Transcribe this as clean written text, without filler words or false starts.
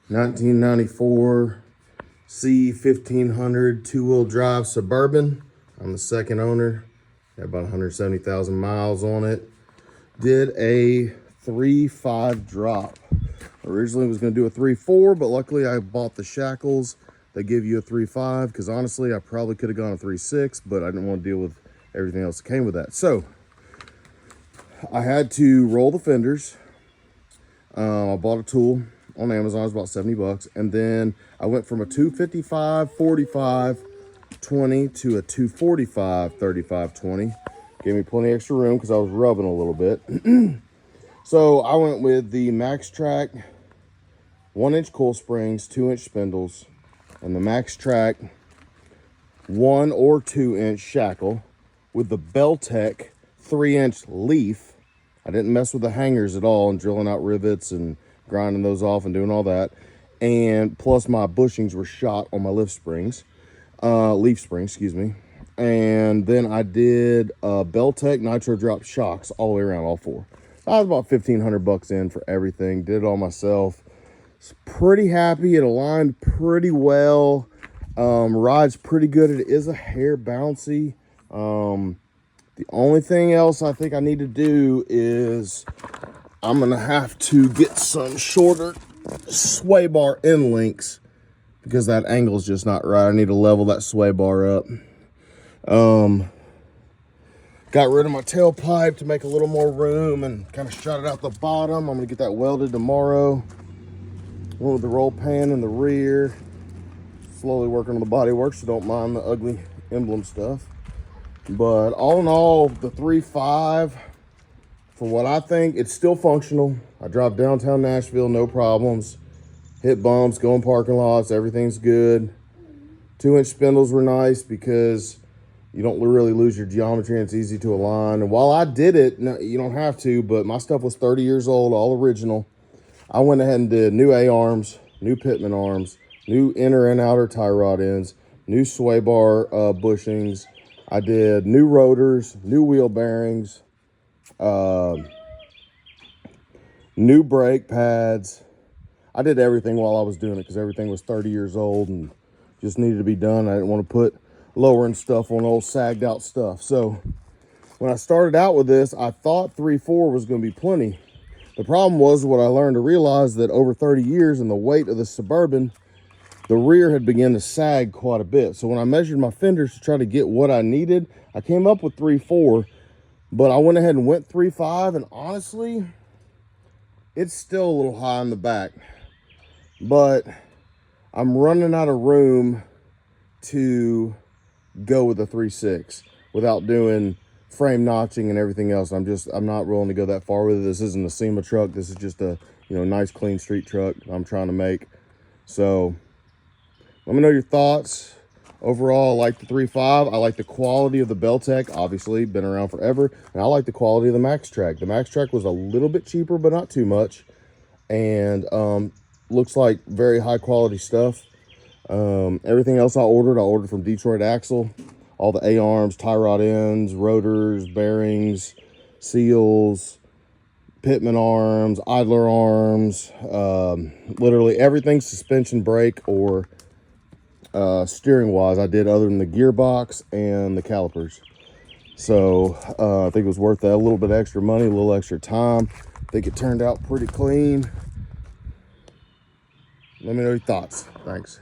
1994 C1500 two-wheel drive Suburban. I'm the second owner. Got about 170,000 miles on it. Did a 3.5 drop. Originally was going to do a 3.4, but luckily I bought the shackles. They give you a 3.5 because honestly I probably could have gone a 3.6, but I didn't want to deal with everything else that came with that. So I had to roll the fenders. I bought a tool on Amazon. It was about 70 bucks. And then I went from a 255 45 20 to a 245 35 20. Gave me plenty extra room because I was rubbing a little bit. So I went with the Max Track 1-inch coil springs, 2-inch spindles, and the Max Track 1 or 2-inch shackle with the Beltec 3-inch leaf. I didn't mess with the hangers at all and drilling out rivets and grinding those off and doing all that. And plus my bushings were shot on my leaf springs, excuse me. And then I did Beltec Nitro Drop shocks all the way around, all four. I was about 1,500 bucks in for everything. Did it all myself. Was pretty happy. It aligned pretty well. Rides pretty good. It is a hair bouncy. The only thing else I think I need to do is I'm going to have to get some shorter sway bar end links because that angle is just not right. I need to level that sway bar up. Got rid of my tailpipe to make a little more room and kind of shot it out the bottom. I'm going to get that welded tomorrow. Went with the roll pan in the rear. Slowly working on the bodywork, so don't mind the ugly emblem stuff. But all in all, the 3.5, for what I think, it's still functional. I drive downtown Nashville, no problems. Hit bumps, go in parking lots, everything's good. 2-inch spindles were nice because you don't really lose your geometry and it's easy to align. And while I did it, no, you don't have to, but my stuff was 30 years old, all original. I went ahead and did new A-arms, new pitman arms, new inner and outer tie rod ends, new sway bar bushings. I did new rotors, new wheel bearings, new brake pads. I did everything while I was doing it because everything was 30 years old and just needed to be done. I didn't want to put lowering stuff on old sagged out stuff. So when I started out with this, I thought 3.4 was going to be plenty. The problem was what I learned to realize that over 30 years and the weight of the Suburban, the rear had begun to sag quite a bit. So when I measured my fenders to try to get what I needed, I came up with 3.4, but I went ahead and went 3.5, and honestly, it's still a little high in the back. But I'm running out of room to go with a 3.6 without doing frame notching and everything else. I'm not willing to go that far with it. This isn't a SEMA truck. This is just a, nice clean street truck I'm trying to make. So let me know your thoughts. Overall, I like the 3.5. I like the quality of the Beltec, obviously, been around forever. And I like the quality of the Max Track. The Max Track was a little bit cheaper, but not too much. And looks like very high quality stuff. Everything else I ordered from Detroit Axle. All the A-arms, tie rod ends, rotors, bearings, seals, pitman arms, idler arms, literally everything suspension, brake, or steering wise I did other than the gearbox and the calipers. So I think it was worth that. A little bit extra money, a little extra time. I think it turned out pretty clean. Let me know your thoughts. Thanks.